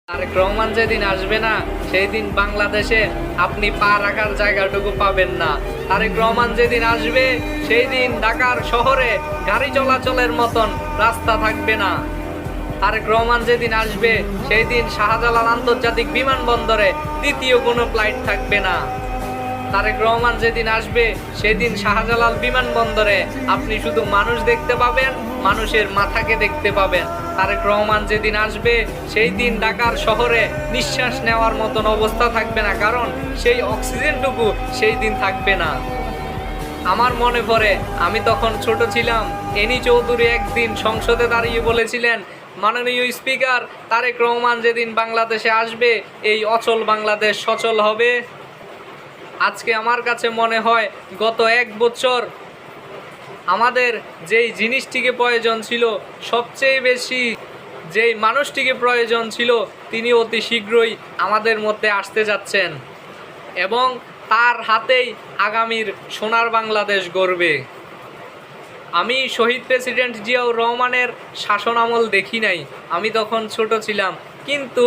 তারেক রহমান যেদিন আসবে না সেই দিন বাংলাদেশে আপনি পা রাখার জায়গাটুকু পাবেন না। তারেক রহমান যেদিন আসবে সেই দিন ঢাকার শহরে গাড়ি চলাচলের মতন রাস্তা থাকবে না। তারেক রহমান যেদিন আসবে সেই দিন শাহজালাল আন্তর্জাতিক বিমানবন্দরে দ্বিতীয় কোনো ফ্লাইট থাকবে না। তারেক রহমান যেদিন আসবে সেদিন শাহজালাল বিমানবন্দরে আপনি শুধু মানুষ দেখতে পাবেন, মানুষের মাথাকে দেখতে পাবেন। তারেক রহমান যেদিন আসবে সেই দিন ঢাকার শহরে নিঃশ্বাস নেওয়ার মতন অবস্থা থাকবে না, কারণ সেই অক্সিজেনটুকু সেই দিন থাকবে না। আমার মনে পড়ে আমি তখন ছোট ছিলাম, এনি চৌধুরী একদিন সংসদে দাঁড়িয়ে বলেছিলেন, মাননীয় স্পিকার, তারেক রহমান যেদিন বাংলাদেশে আসবে এই অচল বাংলাদেশ সচল হবে। আজকে আমার কাছে মনে হয় গত এক বছর আমাদের যেই জিনিসটিকে প্রয়োজন ছিল, সবচেয়ে বেশি যেই মানুষটিকে প্রয়োজন ছিল, তিনি অতি শীঘ্রই আমাদের মধ্যে আসতে যাচ্ছেন এবং তার হাতেই আগামীর সোনার বাংলাদেশ গড়বে। আমি শহীদ প্রেসিডেন্ট জিয়াউর রহমানের শাসন আমল দেখি নাই, আমি তখন ছোট ছিলাম, কিন্তু